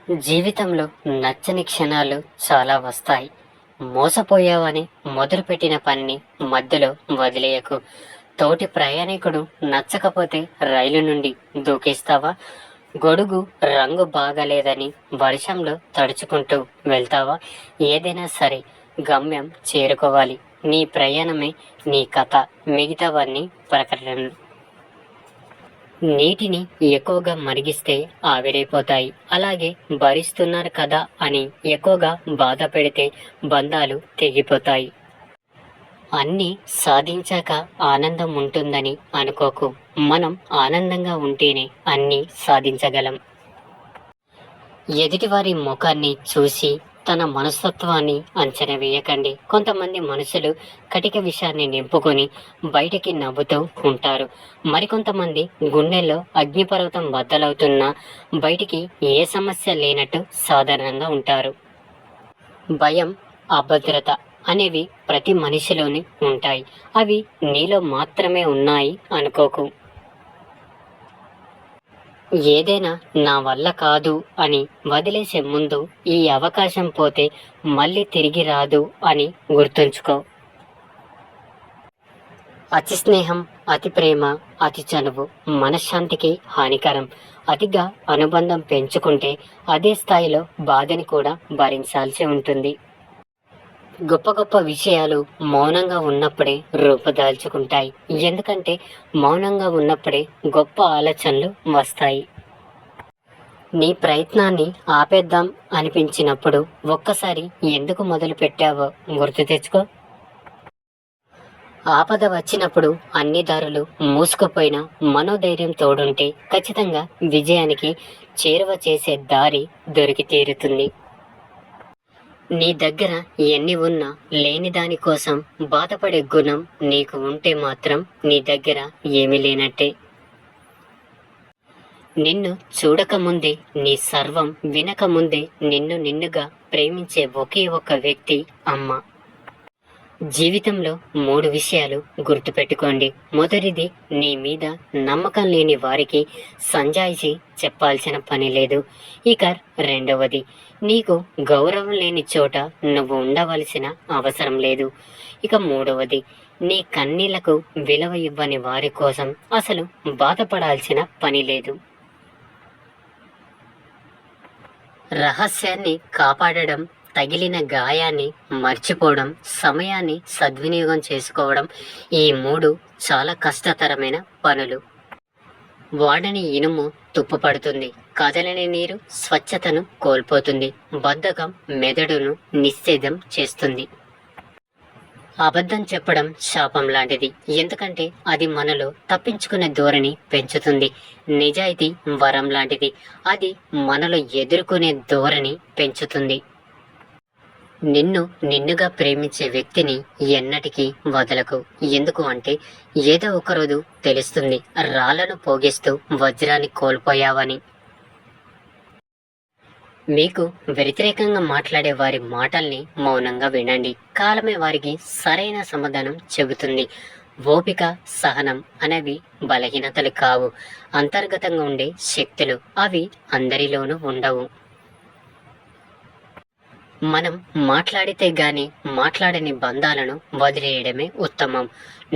జీవితంలో నచ్చని క్షణాలు చాలా వస్తాయి. మోసపోయావని మొదలుపెట్టిన పనిని మధ్యలో వదిలేయకు. తోటి ప్రయాణికుడు నచ్చకపోతే రైలు నుండి దూకేస్తావా? గొడుగు రంగు బాగాలేదని వర్షంలో తడుచుకుంటూ వెళ్తావా? ఏదైనా సరే గమ్యం చేరుకోవాలి. నీ ప్రయాణమే నీ కథ, మిగతావన్నీ ప్రకటనలు. నీటిని ఎక్కువగా మరిగిస్తే ఆవిరైపోతాయి. అలాగే భరిస్తున్నారు కదా అని ఎక్కువగా బాధ పెడితే బంధాలు తెగిపోతాయి. అన్నీ సాధించాక ఆనందం ఉంటుందని అనుకోకు. మనం ఆనందంగా ఉంటేనే అన్నీ సాధించగలం. ఎదుటివారి ముఖాన్ని చూసి తన మనస్తత్వాన్ని అంచనా వేయకండి. కొంతమంది మనుషులు కటిక విషయాన్ని నింపుకొని బయటికి నవ్వుతూ ఉంటారు. మరికొంతమంది గుండెల్లో అగ్నిపర్వతం బద్దలవుతున్నా బయటికి ఏ సమస్య లేనట్టు సాధారణంగా ఉంటారు. భయం, అభద్రత అనేవి ప్రతి మనిషిలోని ఉంటాయి. అవి నీలో మాత్రమే ఉన్నాయి అనుకోకు. ఏదైనా నా వల్ల కాదు అని వదిలేసే ముందు ఈ అవకాశం పోతే మళ్ళీ తిరిగి రాదు అని గుర్తుంచుకో. అతి స్నేహం, అతి ప్రేమ, అతి చనువు మనశ్శాంతికి హానికరం. అతిగా అనుబంధం పెంచుకుంటే అదే స్థాయిలో బాధని కూడా భరించాల్సి ఉంటుంది. గొప్ప గొప్ప విషయాలు మౌనంగా ఉన్నప్పుడే రూపుదాల్చుకుంటాయి. ఎందుకంటే మౌనంగా ఉన్నప్పుడే గొప్ప ఆలోచనలు వస్తాయి. నీ ప్రయత్నాన్ని ఆపేద్దాం అనిపించినప్పుడు ఒక్కసారి ఎందుకు మొదలు పెట్టావో గుర్తు తెచ్చుకో. ఆపద వచ్చినప్పుడు అన్ని దారులు మూసుకుపోయిన మనోధైర్యం తోడుంటే ఖచ్చితంగా విజయానికి చేరువ చేసే దారి దొరికి తీరుతుంది. నీ దగ్గర ఎన్ని ఉన్నా లేని దానికోసం బాధపడే గుణం నీకు ఉంటే మాత్రం నీ దగ్గర ఏమీ లేనట్టే. నిన్ను చూడకముందే, నీ సర్వం వినకముందే నిన్నుగా ప్రేమించే ఒకే ఒక్క వ్యక్తి అమ్మ. జీవితంలో 3 విషయాలు గుర్తుపెట్టుకోండి. మొదటిది, నీ మీద నమ్మకం లేని వారికి సంజాయిషి చెప్పాల్సిన పని లేదు. ఇక రెండవది, నీకు గౌరవం లేని చోట నువ్వు ఉండవలసిన అవసరం లేదు. ఇక మూడవది, నీ కన్నీళ్లకు విలువ ఇవ్వని వారి కోసం అసలు బాధపడాల్సిన పని లేదు. రహస్యాన్ని కాపాడడం, తగిలిన గాయాన్ని మర్చిపోవడం, సమయాన్ని సద్వినియోగం చేసుకోవడం, ఈ 3 చాలా కష్టతరమైన పనులు. వాడని ఇనుము తుప్పుపడుతుంది, కదలని నీరు స్వచ్ఛతను కోల్పోతుంది, బద్ధకం మెదడును నిశ్చేదం చేస్తుంది. అబద్ధం చెప్పడం శాపం లాంటిది. ఎందుకంటే అది మనలో తప్పించుకునే ధోరణి పెంచుతుంది. నిజాయితీ వరం లాంటిది. అది మనలో ఎదుర్కొనే ధోరణి పెంచుతుంది. నిన్నుగా ప్రేమించే వ్యక్తిని ఎన్నటికీ వదలకు. ఎందుకు అంటే ఏదో ఒకరోజు తెలుస్తుంది, రాళ్లను పోగిస్తూ వజ్రాన్ని కోల్పోయావని. మీకు వ్యతిరేకంగా మాట్లాడే వారి మాటల్ని మౌనంగా వినండి. కాలమే వారికి సరైన సమాధానం చెబుతుంది. ఓపిక, సహనం అనేవి బలహీనతలు కావు, అంతర్గతంగా ఉండే శక్తులు. అవి అందరిలోనూ ఉండవు. మనం మాట్లాడితే గాని మాట్లాడని బంధాలను వదిలేయడమే ఉత్తమం.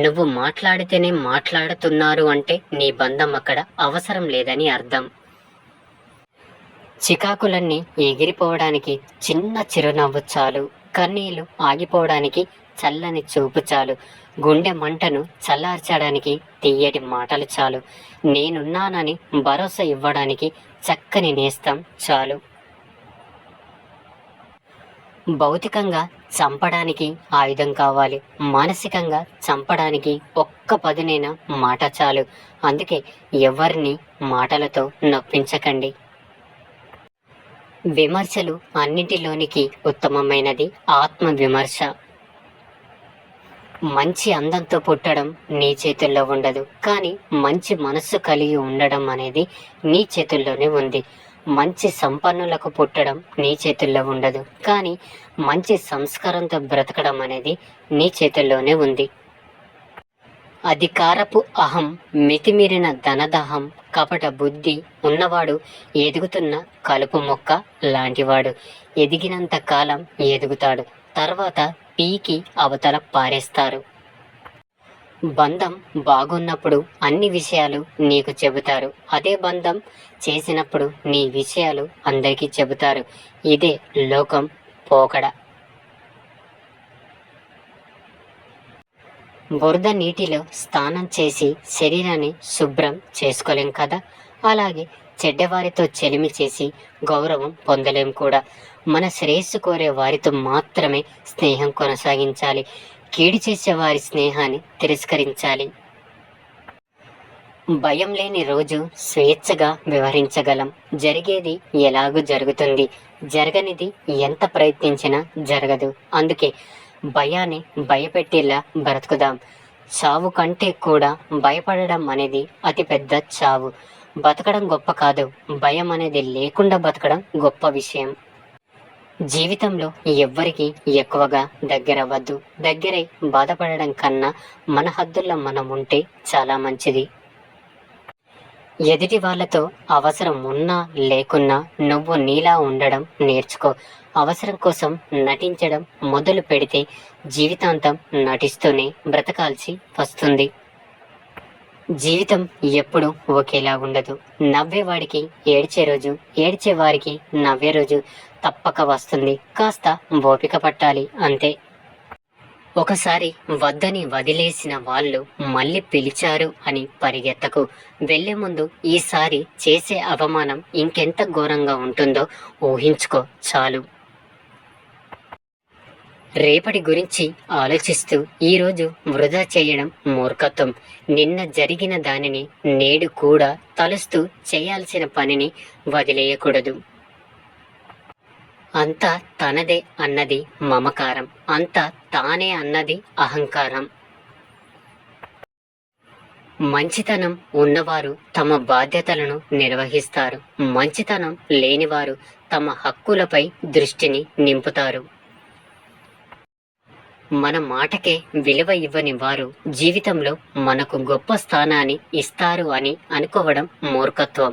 నువ్వు మాట్లాడితేనే మాట్లాడుతున్నారు అంటే నీ బంధం అక్కడ అవసరం లేదని అర్థం. చికాకులన్నీ ఎగిరిపోవడానికి చిన్న చిరునవ్వు చాలు. కన్నీళ్లు ఆగిపోవడానికి చల్లని చూపు చాలు. గుండె మంటను చల్లార్చడానికి తీయటి మాటలు చాలు. నేనున్నానని భరోసా ఇవ్వడానికి చక్కని నేస్తం చాలు. భౌతికంగా చంపడానికి ఆయుధం కావాలి, మానసికంగా చంపడానికి ఒక్క పదునైన మాట చాలు. అందుకే ఎవరిని మాటలతో నొప్పించకండి. విమర్శలు అన్నింటిలోనికి ఉత్తమమైనది ఆత్మ విమర్శ. మంచి అందంతో పుట్టడం నీ చేతుల్లో ఉండదు, కానీ మంచి మనస్సు కలిగి ఉండడం అనేది నీ చేతుల్లోనే ఉంది. మంచి సంపన్నులకు పుట్టడం నీ చేతుల్లో ఉండదు, కానీ మంచి సంస్కారంతో బ్రతకడం అనేది నీ చేతుల్లోనే ఉంది. అధికారపు అహం, మితిమీరిన ధనదాహం, కపట బుద్ధి ఉన్నవాడు ఎదుగుతున్న కలుపు మొక్క లాంటివాడు. ఎదిగినంత కాలం ఎదుగుతాడు, తర్వాత పీకి అవతల పారేస్తారు. బంధం బాగున్నప్పుడు అన్ని విషయాలు నీకు చెబుతారు. అదే బంధం చేసినప్పుడు నీ విషయాలు అందరికీ చెబుతారు. ఇదే లోకం పోకడ. బురద నీటిలో స్నానం చేసి శరీరాన్ని శుభ్రం చేసుకోలేం కదా, అలాగే చెడ్డవారితో చెలిమి చేసి గౌరవం పొందలేం కూడా. మన శ్రేయస్సు కోరే వారితో మాత్రమే స్నేహం కొనసాగించాలి. కీడు చేసే వారి స్నేహాన్ని తిరస్కరించాలి. భయం లేని రోజు స్వేచ్ఛగా వ్యవహరించగలం. జరిగేది ఎలాగూ జరుగుతుంది, జరగనిది ఎంత ప్రయత్నించినా జరగదు. అందుకే భయాన్ని భయపెట్టేలా బ్రతుకుదాం. చావు కంటే కూడా భయపడడం అనేది అతిపెద్ద చావు. బతకడం గొప్ప కాదు, భయం అనేది లేకుండా బతకడం గొప్ప విషయం. జీవితంలో ఎవ్వరికి ఎక్కువగా దగ్గరవ్వద్దు. దగ్గరై బాధపడడం కన్నా మన హద్దుల్లో మనం ఉంటే చాలా మంచిది. ఎదుటి వాళ్ళతో అవసరం ఉన్నా లేకున్నా నువ్వు నీలా ఉండడం నేర్చుకో. అవసరం కోసం నటించడం మొదలు పెడితే జీవితాంతం నటిస్తూనే బ్రతకాల్సి వస్తుంది. జీవితం ఎప్పుడు ఒకేలా ఉండదు. నవ్వేవాడికి ఏడ్చే రోజు, ఏడ్చే వారికి నవ్వే రోజు తప్పక వస్తుంది. కాస్త ఓపిక పట్టాలి అంతే. ఒకసారి వద్దని వదిలేసిన వాళ్ళు మళ్ళీ పిలిచారు అని పరిగెత్తకు. వెళ్లే ముందు ఈసారి చేసే అవమానం ఇంకెంత ఘోరంగా ఉంటుందో ఊహించుకో చాలు. రేపటి గురించి ఆలోచిస్తూ ఈరోజు వృధా చేయడం మూర్ఖత్వం. నిన్న జరిగిన దానిని నేడు కూడా తలుస్తూ చేయాల్సిన పనిని వదిలేయకూడదు. అంతా తనదే అన్నది మమకారం, అంతా తానే అన్నది అహంకారం. మంచితనం ఉన్నవారు తమ బాధ్యతలను నిర్వహిస్తారు. మంచితనం లేనివారు తమ హక్కులపై దృష్టిని నింపుతారు. మన మాటకే విలువ ఇవ్వని వారు జీవితంలో మనకు గొప్ప స్థానాన్ని ఇస్తారు అని అనుకోవడం మూర్ఖత్వం.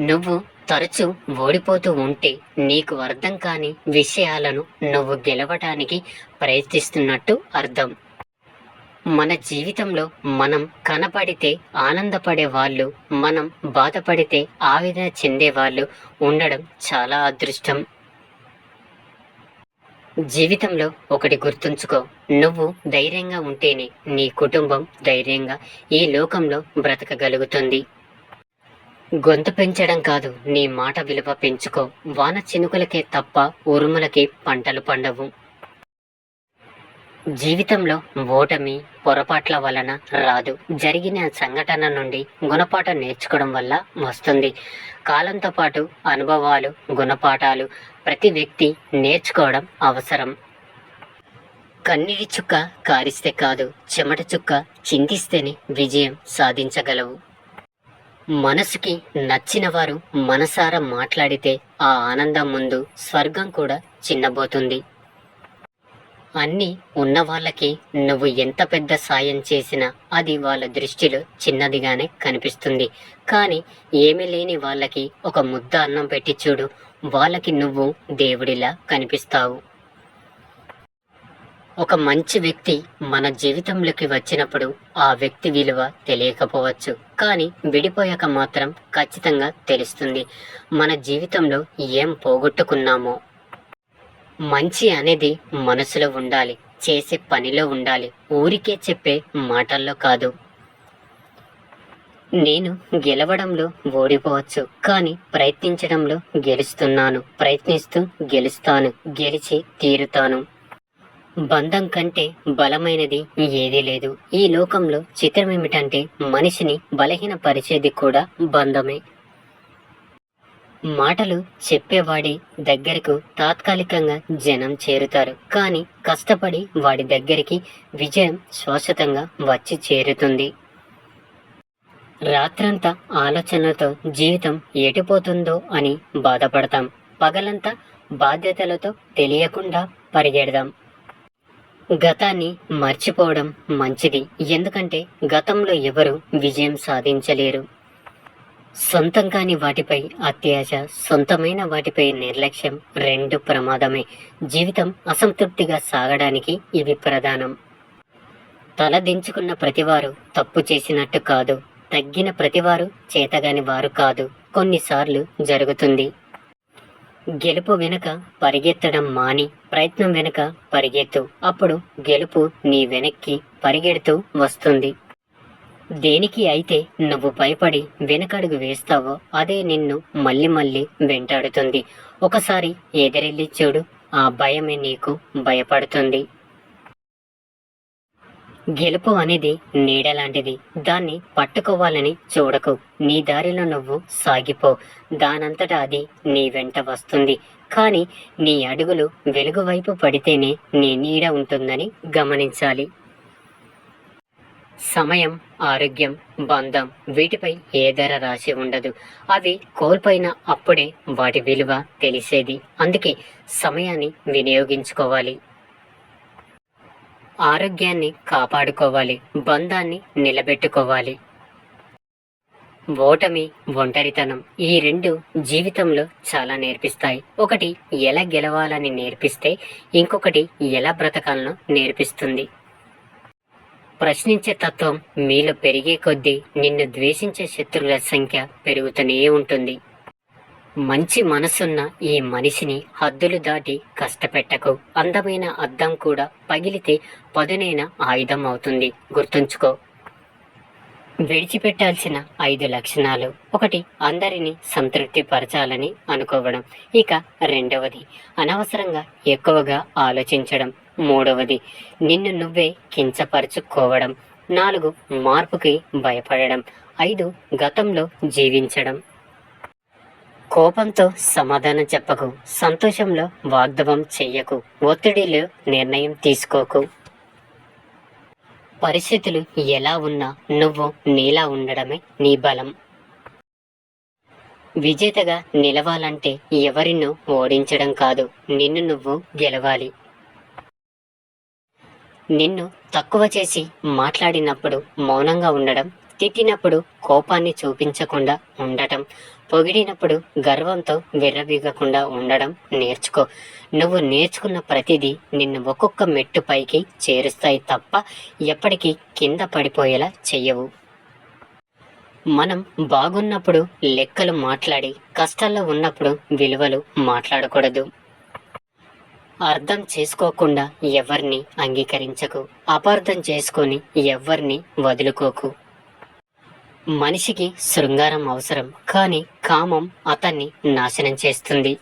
నువ్వు తరచూ ఓడిపోతూ ఉంటే నీకు అర్థం కాని విషయాలను నువ్వు గెలవటానికి ప్రయత్నిస్తున్నట్టు అర్థం. మన జీవితంలో మనం కనపడితే ఆనందపడే వాళ్ళు, మనం బాధపడితే ఆవేదన చెందేవాళ్ళు ఉండడం చాలా అదృష్టం. జీవితంలో ఒకటి గుర్తుంచుకో, నువ్వు ధైర్యంగా ఉంటేనే నీ కుటుంబం ధైర్యంగా ఈ లోకంలో బ్రతకగలుగుతుంది. గొంతు పెంచడం కాదు, నీ మాట విలువ పెంచుకో. వాన చినుకులకే తప్ప ఉరుములకి పంటలు పండవు. జీవితంలో ఓటమి పొరపాట్ల వలన రాదు, జరిగిన సంఘటన నుండి గుణపాఠం నేర్చుకోవడం వల్ల వస్తుంది. కాలంతో పాటు అనుభవాలు, గుణపాఠాలు ప్రతి వ్యక్తి నేర్చుకోవడం అవసరం. కన్నీటి చుక్క కారిస్తే కాదు, చెమట చుక్క చింతిస్తేనే విజయం సాధించగలవు. మనసుకి నచ్చిన వారు మనసారా మాట్లాడితే ఆ ఆనందం ముందు స్వర్గం కూడా చిన్నబోతుంది. అన్నీ ఉన్న వాళ్ళకి నువ్వు ఎంత పెద్ద సాయం చేసినా అది వాళ్ళ దృష్టిలో చిన్నదిగానే కనిపిస్తుంది. కానీ ఏమీ లేని వాళ్ళకి ఒక ముద్ద అన్నం పెట్టి చూడు, వాళ్ళకి నువ్వు దేవుడిలా కనిపిస్తావు. ఒక మంచి వ్యక్తి మన జీవితంలోకి వచ్చినప్పుడు ఆ వ్యక్తి విలువ తెలియకపోవచ్చు, కానీ విడిపోయాక మాత్రం ఖచ్చితంగా తెలుస్తుంది మన జీవితంలో ఏం పోగొట్టుకున్నామో. మంచి అనేది మనసులో ఉండాలి, చేసే పనిలో ఉండాలి, ఊరికే చెప్పే మాటల్లో కాదు. నేను గెలవడంలో ఓడిపోవచ్చు, కానీ ప్రయత్నించడంలో గెలుస్తున్నాను. ప్రయత్నిస్తూ గెలుస్తాను, గెలిచి తీరుతాను. బంధం కంటే బలమైనది ఏదీ లేదు. ఈ లోకంలో చిత్రం ఏమిటంటే మనిషిని బలహీనపరిచేది కూడా బంధమే. మాటలు చెప్పేవాడి దగ్గరకు తాత్కాలికంగా జనం చేరుతారు, కానీ కష్టపడి వాడి దగ్గరికి విజయం శాశ్వతంగా వచ్చి చేరుతుంది. రాత్రంతా ఆలోచనలతో జీవితం ఎటుపోతుందో అని బాధపడతాం. పగలంతా బాధ్యతలతో తెలియకుండా పరిగెడదాం. గతాన్ని మర్చిపోవడం మంచిది. ఎందుకంటే గతంలో ఎవరు విజయం సాధించలేరు. సొంతం కాని వాటిపై అత్యాశ, సొంతమైన వాటిపై నిర్లక్ష్యం రెండు ప్రమాదమే. జీవితం అసంతృప్తిగా సాగడానికి ఇవి ప్రధానం. తల దించుకున్న ప్రతివారు తప్పు చేసినట్టు కాదు. తగ్గిన ప్రతివారు చేతగాని వారు కాదు. కొన్నిసార్లు జరుగుతుంది. గెలుపు వెనుక పరిగెత్తడం మాని ప్రయత్నం వెనుక పరిగెత్తు. అప్పుడు గెలుపు నీ వెనక్కి పరిగెడుతూ వస్తుంది. దేనికి అయితే నువ్వు భయపడి వెనకడుగు వేస్తావో అదే నిన్ను మళ్ళీ మళ్ళీ వెంటాడుతుంది. ఒకసారి ఎదురెళ్ళి చూడు, ఆ భయమే నీకు భయపడుతుంది. గెలుపు అనేది నీడలాంటిది. దాన్ని పట్టుకోవాలని చూడకు. నీ దారిలో నువ్వు సాగిపో. దానంతటా అది నీ వెంట వస్తుంది. కానీ నీ అడుగులు వెలుగు వైపు పడితేనే నీ నీడ ఉంటుందని గమనించాలి. సమయం, ఆరోగ్యం, బంధం వీటిపై ఏ ధర రాసి ఉండదు. అవి కోల్పోయిన అప్పుడే వాటి విలువ తెలిసేది. అందుకే సమయాన్ని వినియోగించుకోవాలి. ఆరోగ్యాన్ని కాపాడుకోవాలి. బంధాన్ని నిలబెట్టుకోవాలి. ఓటమి, ఒంటరితనం ఈ రెండు జీవితంలో చాలా నేర్పిస్తాయి. ఒకటి ఎలా గెలవాలని నేర్పిస్తే ఇంకొకటి ఎలా బ్రతకాలనో నేర్పిస్తుంది. ప్రశ్నించే తత్వం మీలో పెరిగే కొద్దీ నిన్ను ద్వేషించే శత్రువుల సంఖ్య పెరుగుతూనే ఉంటుంది. మంచి మనసున్న ఈ మనిషిని హద్దులు దాటి కష్టపెట్టకు. అందమైన అద్దం కూడా పగిలితే పదునైన ఆయుధం అవుతుంది. గుర్తుంచుకో. విడిచిపెట్టాల్సిన 5 లక్షణాలు. 1. అందరినీ సంతృప్తి పరచాలని అనుకోవడం. ఇక రెండవది అనవసరంగా ఎక్కువగా ఆలోచించడం. మూడవది నిన్ను నువ్వే కించపరుచుకోవడం. 4. మార్పుకి భయపడడం. 5. గతంలో జీవించడం. కోపంతో సమాధానం చెప్పకు. సంతోషంలో వాగ్దానం చెయ్యకు. ఒత్తిడిలో నిర్ణయం తీసుకోకు. పరిస్థితులు ఎలా ఉన్నా నువ్వు నీలా ఉండడమే నీ బలం. విజేతగా నిలవాలంటే ఎవరినో ఓడించడం కాదు, నిన్ను నువ్వు గెలవాలి. నిన్ను తక్కువ చేసి మాట్లాడినప్పుడు మౌనంగా ఉండడం, తిట్టినప్పుడు కోపాన్ని చూపించకుండా ఉండటం, పొగిడినప్పుడు గర్వంతో విర్రవీగకుండా ఉండడం నేర్చుకో. నువ్వు నేర్చుకున్న ప్రతిదీ నిన్ను ఒక్కొక్క మెట్టు పైకి చేరుస్తాయి తప్ప ఎప్పటికీ కింద పడిపోయేలా చెయ్యవు. మనం బాగున్నప్పుడు లెక్కలు మాట్లాడి కష్టాల్లో ఉన్నప్పుడు విలువలు మాట్లాడకూడదు. అర్థం చేసుకోకుండా ఎవరిని అంగీకరించకు. అపార్థం చేసుకొని ఎవరిని వదులుకోకు. మనిషికి శృంగారం అవసరం, కానీ కామం అతన్ని నాశనం చేస్తుంది.